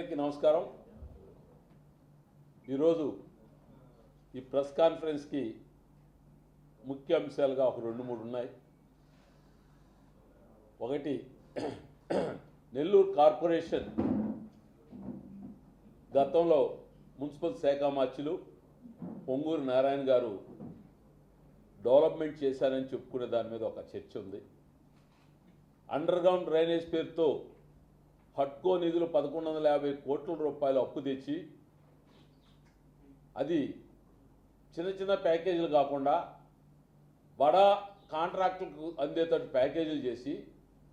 అందరికీ నమస్కారం. ఈరోజు ఈ ప్రెస్ కాన్ఫరెన్స్కి ముఖ్య అంశాలుగా ఒక 2-3 ఉన్నాయి. ఒకటి, నెల్లూరు కార్పొరేషన్ గతంలో మున్సిపల్ శాఖ మార్చులు పొంగూరు నారాయణ గారు డెవలప్మెంట్ చేశారని చెప్పుకునే దాని మీద ఒక చర్చ ఉంది. అండర్ గ్రౌండ్ డ్రైనేజ్ పేరుతో హట్కో నిధులు 1150 కోట్ల రూపాయలు అప్పు తెచ్చి అది చిన్న చిన్న ప్యాకేజీలు కాకుండా బడా కాంట్రాక్టులకు అందేటట్టు ప్యాకేజీలు చేసి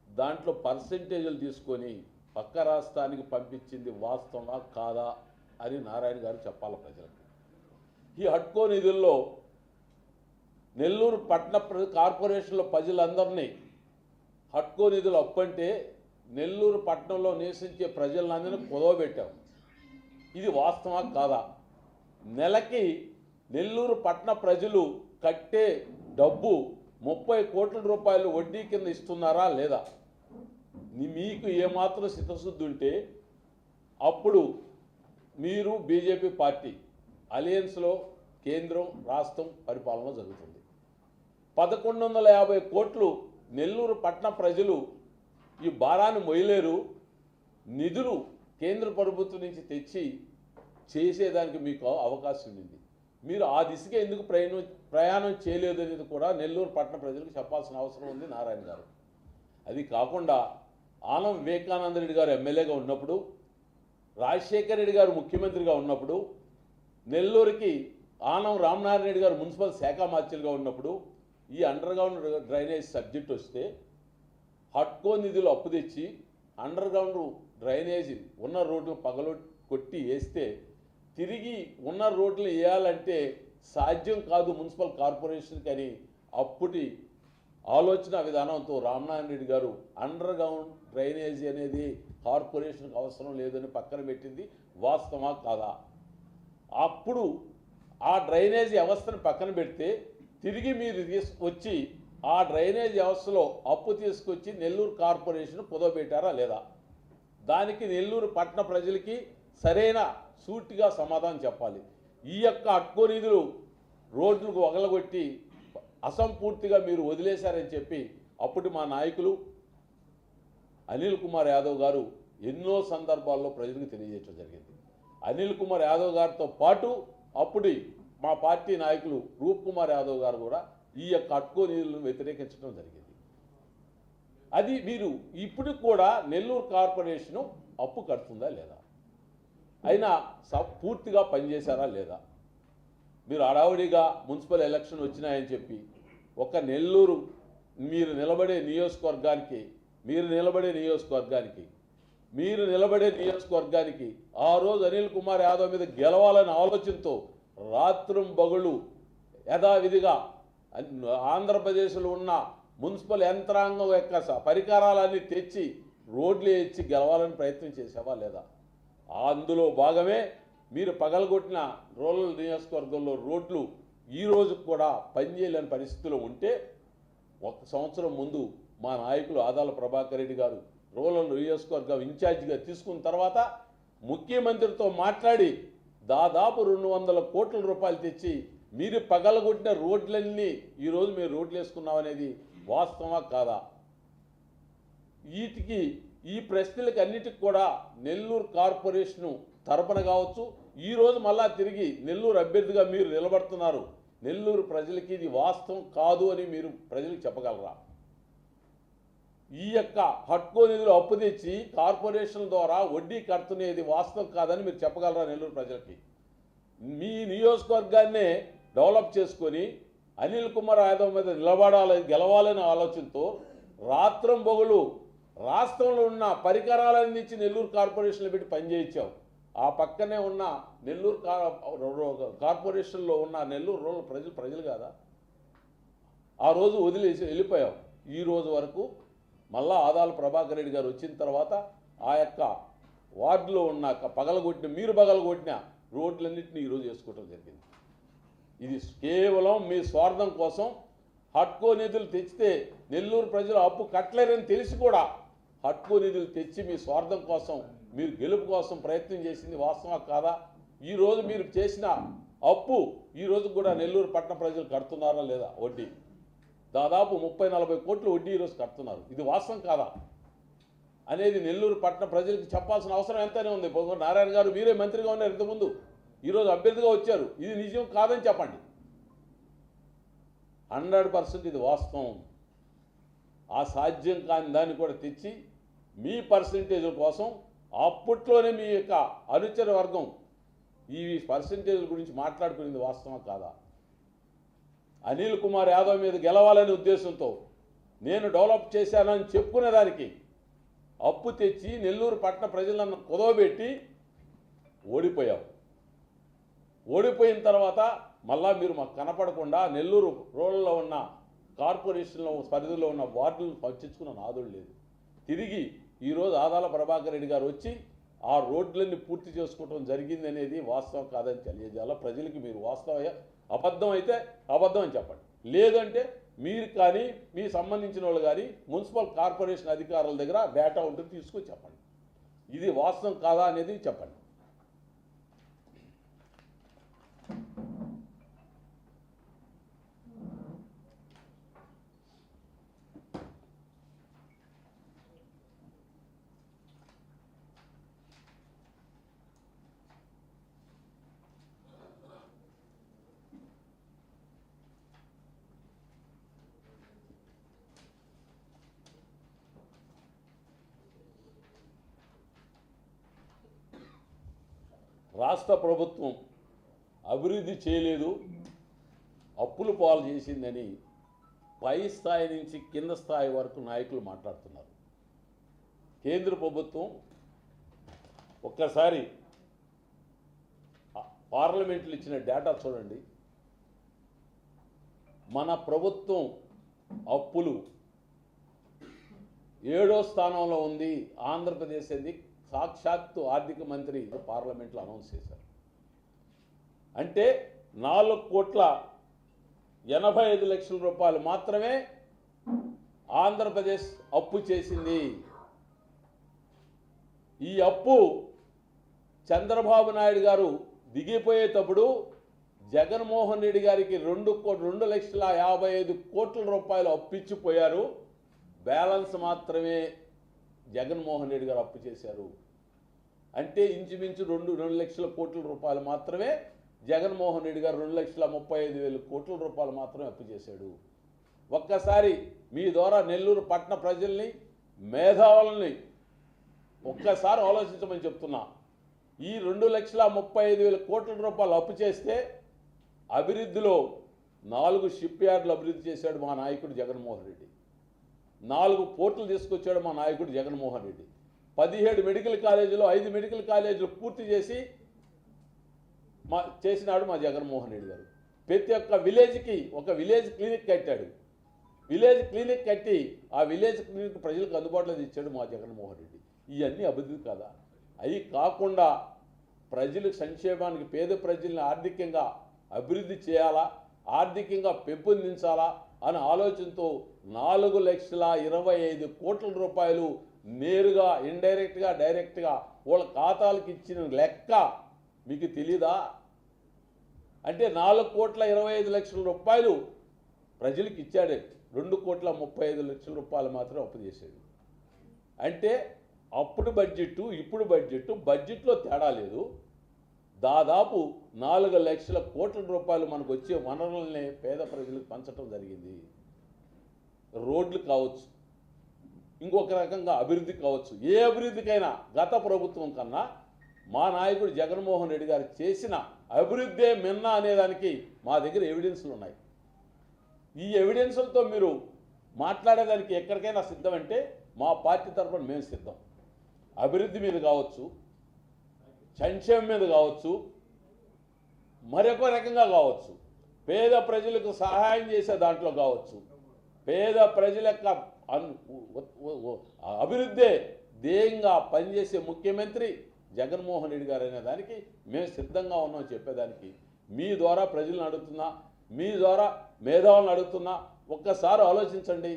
దాంట్లో పర్సెంటేజీలు తీసుకొని పక్క రాష్ట్రానికి పంపించింది వాస్తవమా కాదా అని నారాయణ గారు చెప్పాలి ప్రజలకు. ఈ హట్కో నిధుల్లో నెల్లూరు పట్టణ కార్పొరేషన్లో ప్రజలందరినీ హట్కో నిధులు అప్పంటే నెల్లూరు పట్టణంలో నివసించే ప్రజలందరినీ కుదవబెట్టాం. ఇది వాస్తవా కాదా? నెలకి నెల్లూరు పట్టణ ప్రజలు కట్టే డబ్బు 30 కోట్ల రూపాయలు వడ్డీ కింద ఇస్తున్నారా లేదా? మీకు ఏమాత్రం చిత్తశుద్ధి ఉంటే అప్పుడు మీరు బీజేపీ పార్టీ అలయన్స్లో కేంద్రం రాష్ట్రం పరిపాలన జరుగుతుంది. 1150 కోట్లు నెల్లూరు పట్టణ ప్రజలు ఈ భారాన్ని మొయ్యలేరు. నిధులు కేంద్ర ప్రభుత్వం నుంచి తెచ్చి చేసేదానికి మీకు అవకాశం ఉంది. మీరు ఆ దిశగా ఎందుకు ప్రయాణం చేయలేదు అనేది కూడా నెల్లూరు పట్టణ ప్రజలకు చెప్పాల్సిన అవసరం ఉంది నారాయణ గారు. అది కాకుండా ఆనం వివేకానంద రెడ్డి గారు ఎమ్మెల్యేగా ఉన్నప్పుడు, రాజశేఖర రెడ్డి గారు ముఖ్యమంత్రిగా ఉన్నప్పుడు, నెల్లూరుకి ఆనం రామనారాయణ రెడ్డి గారు మున్సిపల్ శాఖ మార్చులుగా ఉన్నప్పుడు ఈ అండర్ గ్రౌండ్ డ్రైనేజ్ సబ్జెక్ట్ వస్తే హట్కో నిధులు అప్పు తెచ్చి అండర్ గ్రౌండ్ డ్రైనేజీ ఉన్న రోడ్లు కొట్టి వేస్తే తిరిగి ఉన్న రోడ్లు వేయాలంటే సాధ్యం కాదు మున్సిపల్ కార్పొరేషన్కి అని అప్పటి ఆలోచన విధానంతో రామనారాయణ రెడ్డి గారు అండర్ గ్రౌండ్ డ్రైనేజీ అనేది కార్పొరేషన్కి అవసరం లేదని పక్కన పెట్టింది వాస్తవమా కాదా? అప్పుడు ఆ డ్రైనేజీ వ్యవస్థను పక్కన పెడితే తిరిగి మీరు వచ్చి ఆ డ్రైనేజ్ వ్యవస్థలో అప్పు తీసుకొచ్చి నెల్లూరు కార్పొరేషన్ కుదవబెట్టారా లేదా? దానికి నెల్లూరు పట్టణ ప్రజలకి సరైన సూటిగా సమాధానం చెప్పాలి. ఈ యొక్క హట్కో నిధులు రోడ్లకు వగలగొట్టి అసంపూర్తిగా మీరు వదిలేశారని చెప్పి అప్పటి మా నాయకులు అనిల్ కుమార్ యాదవ్ గారు ఎన్నో సందర్భాల్లో ప్రజలకు తెలియజేయడం జరిగింది. అనిల్ కుమార్ యాదవ్ గారితో పాటు అప్పటి మా పార్టీ నాయకులు రూప్ కుమార్ యాదవ్ గారు కూడా ఈ యొక్క హట్కో నిధులను వ్యతిరేకించడం జరిగింది. అది మీరు ఇప్పుడు కూడా నెల్లూరు కార్పొరేషను అప్పు కడుతుందా లేదా, అయినా పూర్తిగా పనిచేశారా లేదా? మీరు హడావుడిగా మున్సిపల్ ఎలక్షన్ వచ్చినాయని చెప్పి ఒక నెల్లూరు మీరు నిలబడే నియోజకవర్గానికి ఆ రోజు అనిల్ కుమార్ యాదవ్ మీద గెలవాలనే ఆలోచనతో రాత్రం బగుళ్ళు యథావిధిగా ఆంధ్రప్రదేశ్లో ఉన్న మున్సిపల్ యంత్రాంగం యొక్క పరికరాలన్నీ తెచ్చి రోడ్లు వేసి గెలవాలని ప్రయత్నం చేసావా లేదా? అందులో భాగమే మీరు పగలగొట్టిన రూరల్ నియోజకవర్గంలో రోడ్లు ఈరోజు కూడా పనిచేయలేని పరిస్థితిలో ఉంటే 1 సంవత్సరం ముందు మా నాయకులు ఆదాల ప్రభాకర్ రెడ్డి గారు రూరల్ నియోజకవర్గం ఇన్ఛార్జిగా తీసుకున్న తర్వాత ముఖ్యమంత్రితో మాట్లాడి దాదాపు 200 కోట్ల రూపాయలు తెచ్చి మీరు పగలగొట్టిన రోడ్లన్నీ ఈరోజు మీరు రోడ్లు వేసుకున్నామనేది వాస్తవమా కాదా? ఈ ప్రశ్నలకు అన్నిటికి కూడా నెల్లూరు కార్పొరేషను తరపున కావచ్చు, ఈరోజు మళ్ళా తిరిగి నెల్లూరు అభ్యర్థిగా మీరు నిలబడుతున్నారు. నెల్లూరు ప్రజలకి ఇది వాస్తవం కాదు అని మీరు ప్రజలకు చెప్పగలరా? ఈ యొక్క హట్కో నిధులు అప్పు తెచ్చి కార్పొరేషన్ ద్వారా వడ్డీ కడుతున్నది వాస్తవం కాదని మీరు చెప్పగలరా నెల్లూరు ప్రజలకి? మీ నియోజకవర్గాన్నే డెవలప్ చేసుకొని అనిల్ కుమార్ యాదవ్ మీద గెలవాలనే ఆలోచనతో రాత్రం బొగులు రాష్ట్రంలో ఉన్న పరికరాలన్నీ ఇచ్చి నెల్లూరు కార్పొరేషన్లో పెట్టి పనిచేయించావు. ఆ పక్కనే ఉన్న నెల్లూరు కార్పొరేషన్లో ఉన్న నెల్లూరు రూరల్ ప్రజలు కాదా? ఆ రోజు వదిలేసి వెళ్ళిపోయావు. ఈ రోజు వరకు మళ్ళా ఆదాల ప్రభాకర్ రెడ్డి గారు వచ్చిన తర్వాత ఆ యొక్క వార్డులో ఉన్న మీరు పగలగొట్టిన రోడ్లన్నింటినీ ఈరోజు వేసుకోవటం జరిగింది. ఇది కేవలం మీ స్వార్థం కోసం హట్కో నిధులు తెచ్చితే నెల్లూరు ప్రజలు అప్పు కట్టలేరని తెలిసి కూడా హట్కో నిధులు తెచ్చి మీ స్వార్థం కోసం మీరు గెలుపు కోసం ప్రయత్నం చేసింది వాస్తవం కాదా? ఈరోజు మీరు చేసిన అప్పు ఈరోజు కూడా నెల్లూరు పట్టణ ప్రజలు కడుతున్నారా లేదా? వడ్డీ దాదాపు 30-40 కోట్లు వడ్డీ ఈరోజు కడుతున్నారు. ఇది వాస్తవం కాదా అనేది నెల్లూరు పట్టణ ప్రజలకు చెప్పాల్సిన అవసరం ఎంతనే ఉంది. పొంగూరు నారాయణ గారు మీరే మంత్రిగా ఉన్నారు ఇంతకుముందు, ఈరోజు అభ్యర్థిగా వచ్చారు. ఇది నిజం కాదని చెప్పండి. 100% ఇది వాస్తవం. ఆ సాధ్యం కాని దాన్ని కూడా తెచ్చి మీ పర్సంటేజ్ల కోసం అప్పట్లోనే మీ యొక్క అనుచర వర్గం ఈ పర్సంటేజ్ల గురించి మాట్లాడుకునేది వాస్తవం కాదా? అనిల్ కుమార్ యాదవ్ మీద గెలవాలనే ఉద్దేశంతో నేను డెవలప్ చేశానని చెప్పుకునేదానికి అప్పు తెచ్చి నెల్లూరు పట్టణ ప్రజలను కుదవబెట్టి ఓడిపోయావు. ఓడిపోయిన తర్వాత మళ్ళా మీరు మాకు కనపడకుండా నెల్లూరు రూరల్లో ఉన్న కార్పొరేషన్లో పరిధిలో ఉన్న వార్డులు పట్టించుకున్న నాదుడు లేదు. తిరిగి ఈరోజు ఆదాల ప్రభాకర్ రెడ్డి గారు వచ్చి ఆ రోడ్లన్నీ పూర్తి చేసుకోవడం జరిగింది అనేది వాస్తవం కాదని తెలియజేయాలి ప్రజలకి. మీరు వాస్తవ అబద్ధం అయితే అబద్ధం అని చెప్పండి, లేదంటే మీరు కానీ మీ సంబంధించిన వాళ్ళు కానీ మున్సిపల్ కార్పొరేషన్ అధికారుల దగ్గర డేటా ఉంటుంది తీసుకొని చెప్పండి. ఇది వాస్తవం కాదా అనేది చెప్పండి. రాష్ట్ర ప్రభుత్వం అభివృద్ధి చేయలేదు, అప్పులు పాలు చేసిందని పై స్థాయి నుంచి కింద స్థాయి వరకు నాయకులు మాట్లాడుతున్నారు. కేంద్ర ప్రభుత్వం ఒక్కసారి పార్లమెంట్లో ఇచ్చిన డేటా చూడండి. మన ప్రభుత్వం అప్పులు 7వ స్థానంలో ఉంది. ఆంధ్రప్రదేశ్ అది సాక్షాత్తు ఆర్థిక మంత్రి పార్లమెంట్లో అనౌన్స్ చేశారు. అంటే 4,85 రూపాయలు మాత్రమే ఆంధ్రప్రదేశ్ అప్పు చేసింది. ఈ అప్పు చంద్రబాబు నాయుడు గారు దిగిపోయేటప్పుడు జగన్మోహన్ రెడ్డి గారికి 2,55 కోట్ల అప్పిచ్చిపోయారు. బ్యాలెన్స్ మాత్రమే జగన్మోహన్ రెడ్డి గారు అప్పు చేశారు. అంటే ఇంచుమించు 2 లక్షల కోట్ల రూపాయలు మాత్రమే జగన్మోహన్ రెడ్డి గారు 2,35,000 కోట్ల రూపాయలు మాత్రమే అప్పు చేశాడు. ఒక్కసారి మీ ద్వారా నెల్లూరు పట్టణ ప్రజల్ని మేధావులని ఒక్కసారి ఆలోచించమని చెప్తున్నా. ఈ 2,35,000 కోట్ల రూపాయలు అప్పు చేస్తే అభివృద్ధిలో 4 షిప్ యార్డులు అభివృద్ధి చేశాడు మా నాయకుడు జగన్మోహన్ రెడ్డి. 4 పోర్టులు తీసుకొచ్చాడు మా నాయకుడు జగన్మోహన్ రెడ్డి. 17 మెడికల్ కాలేజీలు 5 మెడికల్ కాలేజీలు పూర్తి చేసి చేసినాడు మా జగన్మోహన్ రెడ్డి గారు. ప్రతి ఒక్క విలేజ్కి ఒక విలేజ్ క్లినిక్ కట్టాడు. విలేజ్ క్లినిక్ కట్టి ఆ విలేజ్ క్లినిక్ ప్రజలకు అందుబాటులో ఇచ్చాడు మా జగన్మోహన్ రెడ్డి. ఇవన్నీ అభివృద్ధి కాదా? అవి కాకుండా ప్రజలకు సంక్షేమానికి పేద ప్రజల్ని ఆర్థికంగా అభివృద్ధి చేయాలా, ఆర్థికంగా పెంపొందించాలా అనే ఆలోచనతో 4,25,000 కోట్ల రూపాయలు నేరుగా ఇండైరెక్ట్గా డైరెక్ట్గా వాళ్ళ ఖాతాలకు ఇచ్చిన లెక్క మీకు తెలీదా? అంటే 4,25,00,000 రూపాయలు ప్రజలకు ఇచ్చాడే, 2,35,00,000 రూపాయలు మాత్రం అప్పు చేశాడు. అంటే అప్పుడు బడ్జెట్ ఇప్పుడు బడ్జెట్లో తేడా లేదు. దాదాపు 4 లక్షల కోట్ల రూపాయలు మనకు వచ్చే వనరులని పేద ప్రజలకు పంచడం జరిగింది. రోడ్లు కావచ్చు, ఇంకొక రకంగా అభివృద్ధి కావచ్చు. ఏ అభివృద్ధికైనా గత ప్రభుత్వం కన్నా మా నాయకుడు జగన్మోహన్ రెడ్డి గారు చేసిన అభివృద్ధే మిన్న అనేదానికి మా దగ్గర ఎవిడెన్స్లు ఉన్నాయి. ఈ ఎవిడెన్స్లతో మీరు మాట్లాడేదానికి ఎక్కడికైనా సిద్ధమంటే మా పార్టీ తరఫున మేము సిద్ధం. అభివృద్ధి మీద కావచ్చు, సంక్షేమం మీద కావచ్చు, మరొక రకంగా కావచ్చు, పేద ప్రజలకు సహాయం చేసే దాంట్లో కావచ్చు, పేద ప్రజల యొక్క అభివృద్ధే ధ్యేయంగా పనిచేసే ముఖ్యమంత్రి జగన్మోహన్ రెడ్డి గారు అనే దానికి మేము సిద్ధంగా ఉన్నాం చెప్పేదానికి. మీ ద్వారా ప్రజలను అడుగుతున్నా, మీ ద్వారా మేధావులను అడుగుతున్నా, ఒక్కసారి ఆలోచించండి.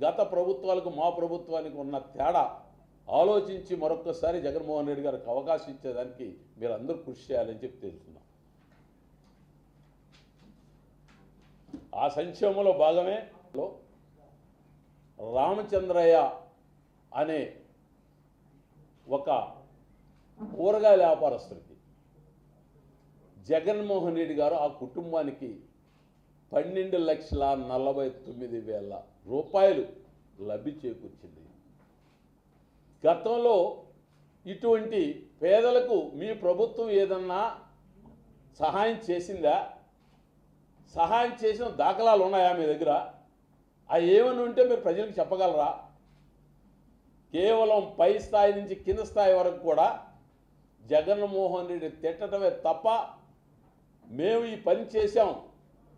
గత ప్రభుత్వాలకు మా ప్రభుత్వానికి ఉన్న తేడా ఆలోచించి మరొక్కసారి జగన్మోహన్ రెడ్డి గారికి అవకాశం ఇచ్చేదానికి మీరు అందరూ కృషి చేయాలని చెప్పి తెలుస్తున్నాం. ఆ సంక్షేమంలో భాగమే రామచంద్రయ్య అనే ఒక కూరగాయల వ్యాపారస్తుడికి జగన్మోహన్ రెడ్డి గారు ఆ కుటుంబానికి 12,49,000 రూపాయలు లబ్ధి చేకూర్చింది. గతంలో ఇటువంటి పేదలకు మీ ప్రభుత్వం ఏదన్నా సహాయం చేసిందా? సహాయం చేసిన దాఖలాలు ఉన్నాయా మీ దగ్గర? అవి ఏమని ఉంటే మీరు ప్రజలకు చెప్పగలరా? కేవలం పై స్థాయి నుంచి కింద స్థాయి వరకు కూడా జగన్మోహన్ రెడ్డి తిట్టడమే తప్ప మేము ఈ పని చేశాం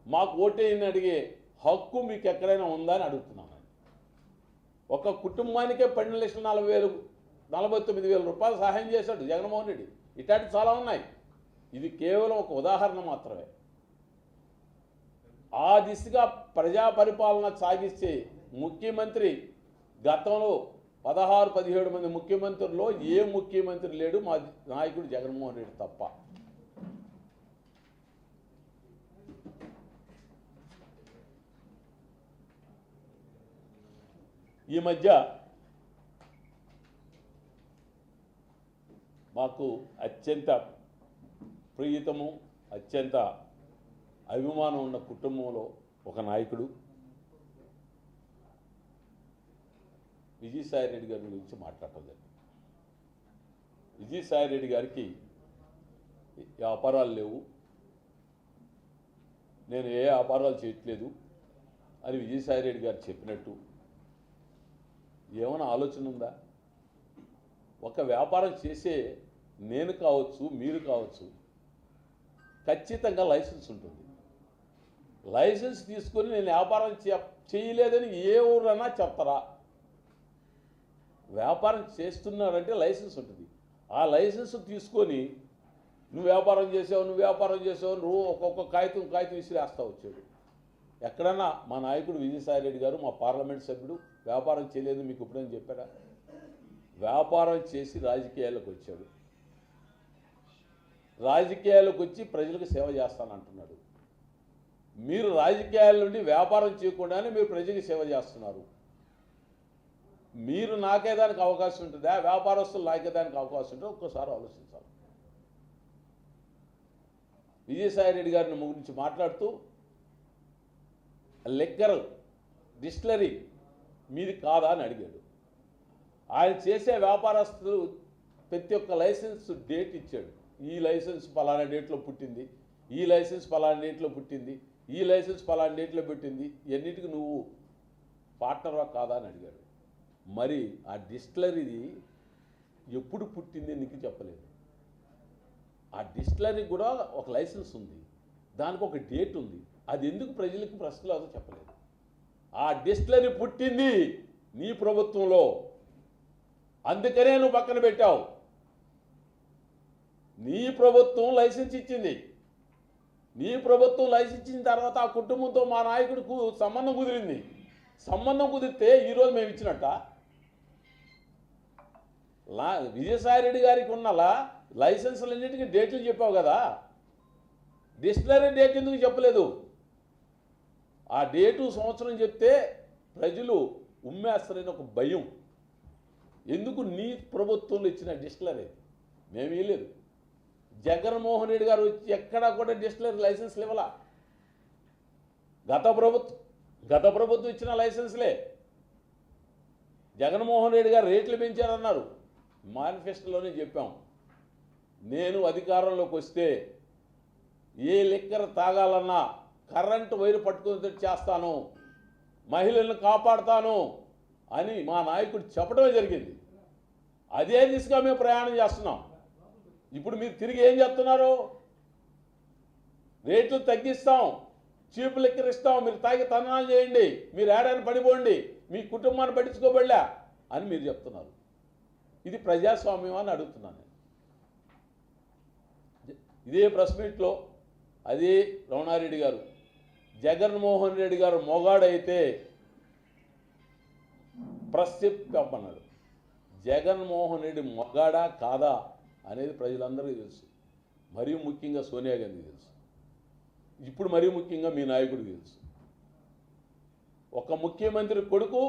మాకు ఓటేయని అడిగే హక్కు మీకు ఎక్కడైనా ఉందా అని అడుగుతున్నాను. ఒక కుటుంబానికే 12,49,000 రూపాయలు సహాయం చేశాడు జగన్మోహన్ రెడ్డి. ఇట్లాంటి చాలా ఉన్నాయి. ఇది కేవలం ఒక ఉదాహరణ మాత్రమే. ఆ దిశగా ప్రజా పరిపాలన సాగిస్తే ముఖ్యమంత్రి గతంలో 16-17 మంది ముఖ్యమంత్రుల్లో ఏ ముఖ్యమంత్రి లేడు మా నాయకుడు జగన్మోహన్ రెడ్డి తప్ప. ఈ మధ్య మాకు అత్యంత ప్రియతము అత్యంత అభిమానం ఉన్న కుటుంబంలో ఒక నాయకుడు విజయసాయిరెడ్డి గారి గురించి మాట్లాడటం జరిగింది. విజయసాయిరెడ్డి గారికి వ్యాపారాలు లేవు, నేను ఏ వ్యాపారాలు చేయట్లేదు అని విజయసాయిరెడ్డి గారు చెప్పినట్టు ఏమైనా ఆలోచన ఉందా? ఒక వ్యాపారం చేసే నేను కావచ్చు మీరు కావచ్చు ఖచ్చితంగా లైసెన్స్ ఉంటుంది. లైసెన్స్ తీసుకొని నేను వ్యాపారం చేయలేదని ఏ ఊరన్నా చెప్తారా? వ్యాపారం చేస్తున్నారంటే లైసెన్స్ ఉంటుంది. ఆ లైసెన్స్ తీసుకొని నువ్వు వ్యాపారం చేసావు నువ్వు ఒక్కొక్క కాగితం విసిరేస్తా వచ్చాడు. ఎక్కడన్నా మా నాయకుడు విజయసాయిరెడ్డి గారు మా పార్లమెంట్ సభ్యుడు వ్యాపారం చేయలేదు మీకు ఎప్పుడైనా చెప్పారా? వ్యాపారం చేసి రాజకీయాలకు వచ్చాడు. రాజకీయాలకు వచ్చి ప్రజలకు సేవ చేస్తానంటున్నాడు. మీరు రాజకీయాల నుండి వ్యాపారం చేయకుండానే మీరు ప్రజలకు సేవ చేస్తున్నారు. మీరు నాకేదానికి అవకాశం ఉంటుందా? వ్యాపారస్తులు నాకేదానికి అవకాశం ఉంటుందో ఒక్కసారి ఆలోచించాలి. విజయసాయిరెడ్డి గారిని గురించి మాట్లాడుతూ లిక్కర్ డిస్టిలరీ మీది కాదా అని అడిగాడు. ఆయన చేసే వ్యాపారస్తులు ప్రతి ఒక్క లైసెన్స్ డేట్ ఇచ్చాడు. ఈ లైసెన్స్ పలానా డేట్లో పుట్టింది, ఈ లైసెన్స్ పలానా డేట్లో పుట్టింది, ఈ లైసెన్స్ పలానా డేట్లో పెట్టింది, ఎన్నిటికి నువ్వు పార్ట్నర్వా కాదా అని అడిగాడు. మరి ఆ డిస్టిలరీది ఎప్పుడు పుట్టింది నీకు చెప్పలేదు. ఆ డిస్టిలరీ కూడా ఒక లైసెన్స్ ఉంది, దానికి ఒక డేట్ ఉంది. అది ఎందుకు ప్రజలకు ప్రశ్నలు చెప్పలేదు. ఆ డిస్టిలరీ పుట్టింది నీ ప్రభుత్వంలో, అందుకనే నువ్వు పక్కన పెట్టావు. నీ ప్రభుత్వం లైసెన్స్ ఇచ్చింది. నీ ప్రభుత్వం లైసెన్స్ ఇచ్చిన తర్వాత ఆ కుటుంబంతో మా నాయకుడికి సంబంధం కుదిరింది. సంబంధం కుదిరితే ఈరోజు మేము ఇచ్చినట్ట? విజయసాయిరెడ్డి గారికి ఉన్న లైసెన్సులన్నింటికి డేట్లు చెప్పావు కదా, డిస్టిలరీ డేట్ ఎందుకు చెప్పలేదు? ఆ డేటు సంవత్సరం చెప్తే ప్రజలు ఉమ్మేస్తారని ఒక భయం. ఎందుకు నీ ప్రభుత్వంలో ఇచ్చిన డిస్టిలరీ మేము ఇవ్వలేదు. జగన్మోహన్ రెడ్డి గారు వచ్చి ఎక్కడా కూడా డిస్టిలరీ లైసెన్స్లు ఇవ్వాల. గత ప్రభుత్వం ఇచ్చిన లైసెన్స్లే. జగన్మోహన్ రెడ్డి గారు రేట్లు పెంచారన్నారు. మేనిఫెస్టోలోనే చెప్పాం, నేను అధికారంలోకి వస్తే ఏ లిక్కర్ తాగాలన్నా కరెంటు వైరు పట్టుకుని చేస్తాను, మహిళలను కాపాడుతాను అని మా నాయకుడు చెప్పడమే జరిగింది. అదే దిశగా మేము ప్రయాణం చేస్తున్నాం. ఇప్పుడు మీరు తిరిగి ఏం చెప్తున్నారు? రేట్లు తగ్గిస్తాం, చీప్ లిక్కర్ ఇస్తాం, మీరు తాగి తన్నాలు చేయండి, మీరు ఏడాది పడిపోండి, మీ కుటుంబాన్ని పట్టించుకోబడలే అని మీరు చెప్తున్నారు. ఇది ప్రజాస్వామ్యం అని అడుగుతున్నాను. ఇదే ప్రెస్ మీట్లో అదే రమణారెడ్డి గారు, జగన్మోహన్ రెడ్డి గారు మొగాడైతే ప్రెస్ చెప్పమన్నాడు. జగన్మోహన్ రెడ్డి మొగాడా కాదా అనేది ప్రజలందరికీ తెలుసు. మరీ ముఖ్యంగా సోనియా గాంధీ తెలుసు. ఇప్పుడు మరీ ముఖ్యంగా మీ నాయకుడికి తెలుసు. ఒక ముఖ్యమంత్రి కొడుకు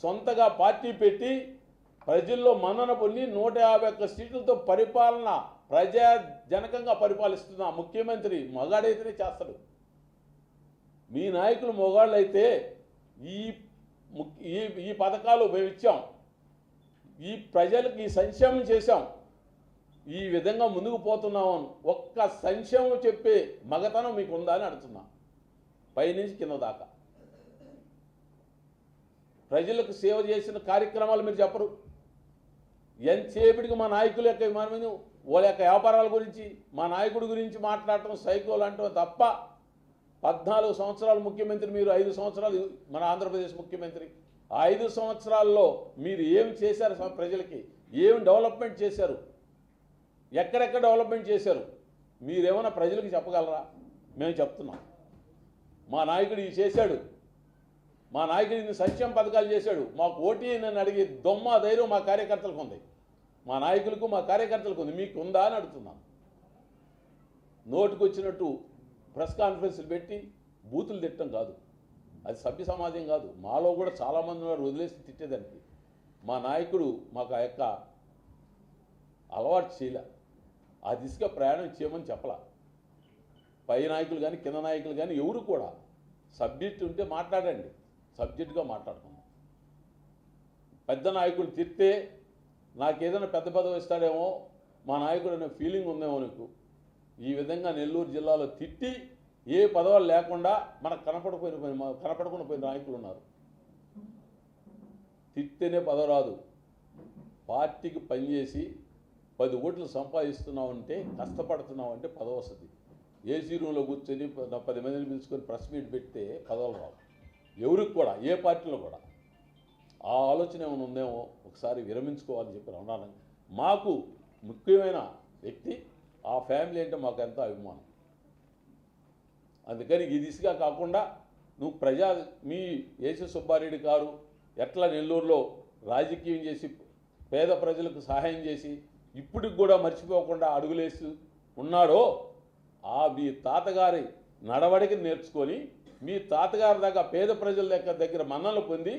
సొంతగా పార్టీ పెట్టి ప్రజల్లో మన్నన పొంది 151 సీట్లతో పరిపాలన ప్రజాజనకంగా పరిపాలిస్తున్న ముఖ్యమంత్రి మగాడైతేనే చేస్తాడు. మీ నాయకులు మొగాళ్ళు అయితే ఈ పథకాలు మేము ఇచ్చాం, ఈ ప్రజలకు ఈ సంక్షేమం చేశాం, ఈ విధంగా ముందుకు పోతున్నామని ఒక్క సంక్షేమం చెప్పే మగతనం మీకు ఉందా అని అడుగుతున్నా. పైనుంచి కింద దాకా ప్రజలకు సేవ చేసిన కార్యక్రమాలు మీరు చెప్పరు. ఎంతసేపటికి మా నాయకుల యొక్క వాళ్ళ యొక్క వ్యాపారాల గురించి మా నాయకుడి గురించి మాట్లాడటం సైకోలు అంటాం తప్ప 14 సంవత్సరాలు ముఖ్యమంత్రి మీరు, 5 సంవత్సరాలు మన ఆంధ్రప్రదేశ్ ముఖ్యమంత్రి. ఆ 5 సంవత్సరాల్లో మీరు ఏం చేశారు? ప్రజలకి ఏం డెవలప్మెంట్ చేశారు? ఎక్కడెక్కడ డెవలప్మెంట్ చేశారు? మీరేమైనా ప్రజలకు చెప్పగలరా? మేము చెప్తున్నాం. మా నాయకుడు ఇది చేశాడు, మా నాయకుడు ఇన్ని సంక్షేమ పథకాలు చేశాడు, మాకు ఓటీ నన్ను అడిగి దొమ్మ ధైర్యం మా కార్యకర్తలకు ఉంది, మా నాయకులకు మా కార్యకర్తలకు ఉంది, మీకు ఉందా అని అడుగుతున్నాను. నోటికి వచ్చినట్టు ప్రెస్ కాన్ఫరెన్స్లు పెట్టి బూతులు తిట్టడం కాదు, అది సభ్య సమాజం కాదు. మాలో కూడా చాలామంది ఉన్నారు వదిలేసి తిట్టేదానికి. మా నాయకుడు మాకు ఆ యొక్క అలవాటు చేయలే, ఆ దిశగా ప్రయాణం చేయమని చెప్పలా. పై నాయకులు కానీ కింద నాయకులు కానీ ఎవరు కూడా సబ్జెక్ట్ ఉంటే మాట్లాడండి, సబ్జెక్టుగా మాట్లాడుకుందాం. పెద్ద నాయకులు తిట్టే నాకేదైనా పెద్ద పదవి ఇస్తాడేమో మా నాయకుడు అనే ఫీలింగ్ ఉందేమో నీకు. ఈ విధంగా నెల్లూరు జిల్లాలో తిట్టి ఏ పదవులు లేకుండా మనకు కనపడకుండా పోయిన నాయకులు ఉన్నారు. తిట్టేనే పదవి రాదు. పార్టీకి పనిచేసి 10 ఓట్లు సంపాదిస్తున్నామంటే, కష్టపడుతున్నామంటే పదవి వస్తుంది. ఏసీ రూమ్లో కూర్చొని 10 మందిని పిలుచుకొని ప్రెస్ మీట్ పెడితే పదవులు రావు ఎవరికి కూడా, ఏ పార్టీలో కూడా. ఆ ఆలోచన ఏమైనా ఉందేమో ఒకసారి విరమించుకోవాలని చెప్పి అన్నాను. మాకు ముఖ్యమైన వ్యక్తి, ఆ ఫ్యామిలీ అంటే మాకు ఎంతో అభిమానం. అందుకని ఈ దిశగా కాకుండా నువ్వు మీ ఏసీ సుబ్బారెడ్డి గారు ఎట్లా నెల్లూరులో రాజకీయం చేసి పేద ప్రజలకు సహాయం చేసి ఇప్పటికి కూడా మర్చిపోకుండా అడుగులేసి ఉన్నాడో, మీ తాతగారి నడవడికి నేర్చుకొని మీ తాతగారి దాకా పేద ప్రజల దగ్గర మన్ననలు పొంది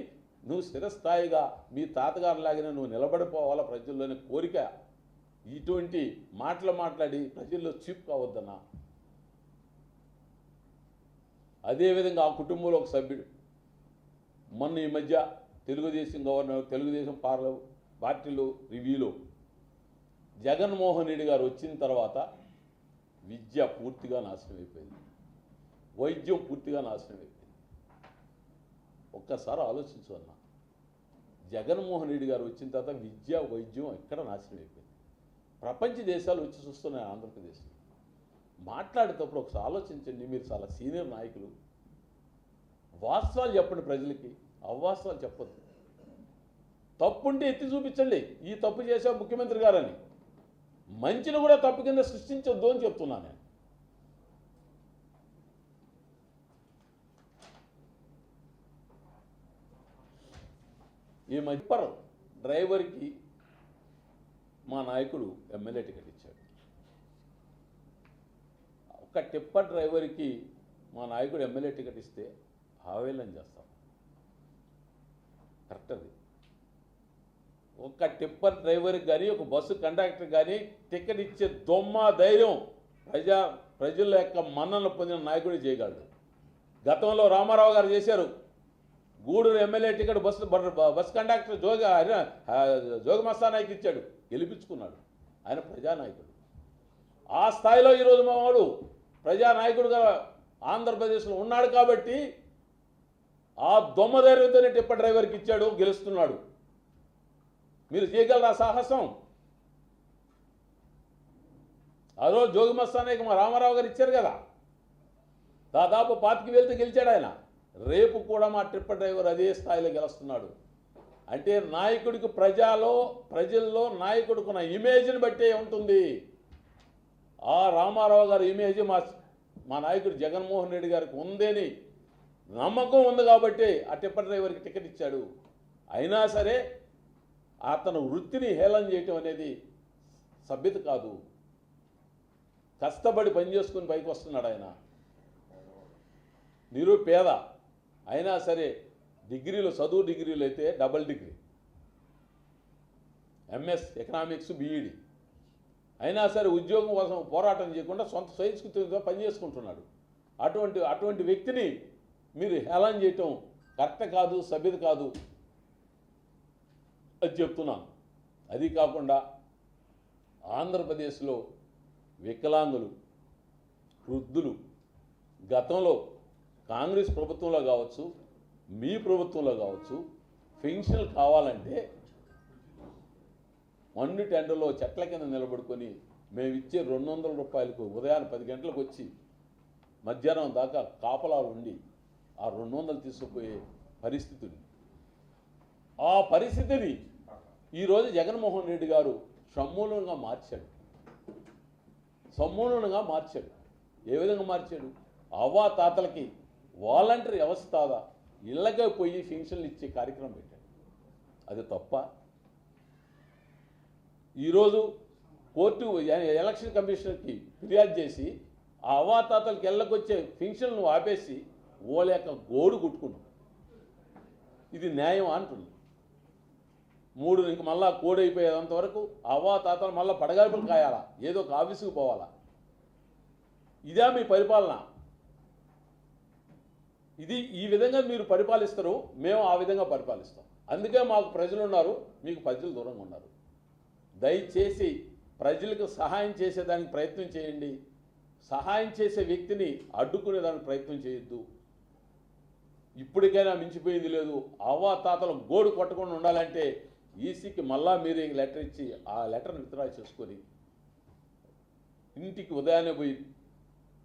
నువ్వు స్థిరస్థాయిగా మీ తాతగారిలాగానే నువ్వు నిలబడిపోవాలా ప్రజల్లోని కోరిక. ఇటువంటి మాటలు మాట్లాడి ప్రజల్లో చీప్ కావద్దన్నా. అదేవిధంగా ఆ కుటుంబంలో ఒక సభ్యుడు మొన్న ఈ మధ్య తెలుగుదేశం గవర్నర్, తెలుగుదేశం పార్టీలో రివ్యూలో జగన్మోహన్ రెడ్డి గారు వచ్చిన తర్వాత విద్య పూర్తిగా నాశనం అయిపోయింది, వైద్యం పూర్తిగా నాశనం అయిపోయింది. ఒక్కసారి ఆలోచించు అన్న, జగన్మోహన్ రెడ్డి గారు వచ్చిన తర్వాత విద్య వైద్యం ఎక్కడ నాశనం అయిపోయింది. ప్రపంచ దేశాలు వచ్చి చూస్తున్నాయి ఆంధ్రప్రదేశ్లో. మాట్లాడేటప్పుడు ఒకసారి ఆలోచించండి. మీరు చాలా సీనియర్ నాయకులు, వాస్తవాలు చెప్పండి ప్రజలకి, అవాస్తవాలు చెప్పొద్దు. తప్పుంటే ఎత్తి చూపించండి, ఈ తప్పు చేసే ముఖ్యమంత్రి గారని. మంచిని కూడా తప్పు కింద సృష్టించొద్దు అని చెప్తున్నాను నేను. ఈ టిప్పర్ డ్రైవర్కి మా నాయకుడు ఎమ్మెల్యే టికెట్ ఇచ్చాడు. ఒక టిప్పర్ డ్రైవర్కి మా నాయకుడు ఎమ్మెల్యే టికెట్ ఇస్తే ఆవేళన చేస్తాం. కరెక్ట్ అది. ఒక టిప్పర్ డ్రైవర్కి కానీ ఒక బస్సు కండక్టర్ కానీ టికెట్ ఇచ్చే దొమ్మ ధైర్యం ప్రజల యొక్క మన్ననలు పొందిన నాయకుడు చేయగలడు. గతంలో రామారావు గారు చేశారు. Gudur MLA ticket bus conductor Jogi మస్తానాయకి ఇచ్చాడు, గెలిపించుకున్నాడు. ఆయన ప్రజానాయకుడు. ఆ స్థాయిలో ఈరోజు మా వాడు ప్రజానాయకుడుగా ఆంధ్రప్రదేశ్లో ఉన్నాడు కాబట్టి ఆ దొమ్మ ధైర్యంతోనే టిప్పర్ డ్రైవర్కి ఇచ్చాడు, గెలుస్తున్నాడు. మీరు చేయగలరా సాహసం? ఆ రోజు జోగి మస్తానాయకి మా రామారావు గారు ఇచ్చారు కదా, దాదాపు 25,000 గెలిచాడు ఆయన. రేపు కూడా మా టిప్పర్ డ్రైవర్ అదే స్థాయిలో గెలుస్తున్నాడు. అంటే నాయకుడికి ప్రజల్లో నాయకుడికున్న ఇమేజ్ని బట్టే ఉంటుంది. ఆ రామారావు గారి ఇమేజ్ మా నాయకుడు జగన్మోహన్ రెడ్డి గారికి ఉందని నమ్మకం ఉంది కాబట్టి ఆ టిప్పర్ డ్రైవర్కి టికెట్ ఇచ్చాడు. అయినా సరే అతను వృత్తిని హేళన చేయటం అనేది సభ్యత కాదు. కష్టపడి పని చేసుకుని పైకి వస్తున్నాడు ఆయన. నిరుపేద అయినా సరే డిగ్రీలు, చదువు డిగ్రీలు అయితే double degree, MS economics, BEd అయినా సరే ఉద్యోగం కోసం పోరాటం చేయకుండా సొంత స్వయంస్కృతిగా పని చేసుకుంటున్నాడు. అటువంటి వ్యక్తిని మీరు హేళన చేయటం కరెక్ట్ కాదు, సభ్యత కాదు అది చెప్తున్నాను. అది కాకుండా ఆంధ్రప్రదేశ్లో వికలాంగులు, వృద్ధులు గతంలో కాంగ్రెస్ ప్రభుత్వంలో కావచ్చు, మీ ప్రభుత్వంలో కావచ్చు, పెన్షన్లు కావాలంటే మండు టెండర్లో చెట్ల కింద నిలబడుకొని మేము ఇచ్చే 200 రూపాయలకు ఉదయాన్నే 10 గంటలకు వచ్చి మధ్యాహ్నం దాకా కాపలాలు ఉండి ఆ 200 తీసుకుపోయే పరిస్థితి ఉంది. ఆ పరిస్థితిని ఈరోజు జగన్మోహన్ రెడ్డి గారు సమూలంగా మార్చాడు. ఏ విధంగా మార్చాడు? అవ్వాతాతలకి వాలంటరీ వ్యవస్థ ఇళ్ళకే పోయి పెన్షన్లు ఇచ్చే కార్యక్రమం పెట్టాడు. అది తప్ప? ఈరోజు కోర్టు ఎలక్షన్ కమిషనర్కి ఫిర్యాదు చేసి ఆ అవ్వాతాతలకి ఇళ్ళకొచ్చే పెన్షన్లను ఆపేసి ఓ లేక గోడు కుట్టుకున్నాం. ఇది న్యాయం అంటుంది. 3 ఇంక మళ్ళా కోడ్ అయిపోయేంత వరకు అవ్వాతాతలు మళ్ళీ పడగలుపులు కాయాలా, ఏదో ఒక ఆఫీసుకు పోవాలా? ఇదే మీ పరిపాలన? ఈ విధంగా మీరు పరిపాలిస్తారు, మేము ఆ విధంగా పరిపాలిస్తాం. అందుకే మాకు ప్రజలు ఉన్నారు, మీకు ప్రజలు దూరంగా ఉన్నారు. దయచేసి ప్రజలకు సహాయం చేసేదానికి ప్రయత్నం చేయండి. సహాయం చేసే వ్యక్తిని అడ్డుకునేదానికి ప్రయత్నం చేయొద్దు. ఇప్పటికైనా మించిపోయింది లేదు. అవ్వాతాతలు గోడు కొట్టకుండా ఉండాలంటే ఈసీకి మళ్ళా మీరు లెటర్ ఇచ్చి ఆ లెటర్ని విత్డ్రా చేసుకొని ఇంటికి ఉదయాన్నే పోయి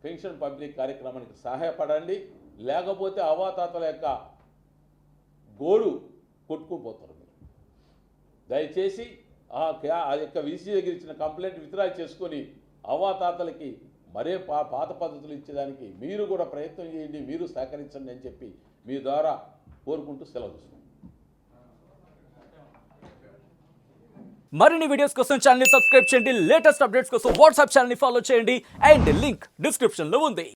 పెన్షన్ పంపిణీ కార్యక్రమానికి సహాయపడండి. లేకపోతే అవ్వాతాతల యొక్క గోడు కొట్టుకుపోతారు మీరు. దయచేసి ఆ యొక్క వీసీ దగ్గర ఇచ్చిన కంప్లైంట్ విత్డ్రా చేసుకొని అవ్వాతాతలకి మరే పాత పద్ధతులు ఇచ్చేదానికి మీరు కూడా ప్రయత్నం చేయండి, మీరు సహకరించండి అని చెప్పి మీ ద్వారా కోరుకుంటూ సెలవు తీసుకుంటాం. మరిన్ని వీడియోస్ కోసం ఛానల్ ని సబ్స్క్రైబ్ చేయండి. లేటెస్ట్ అప్డేట్స్ కోసం వాట్సాప్ ఛానల్ ని ఫాలో చేయండి. అండ్ లింక్ డిస్క్రిప్షన్ లో ఉంది.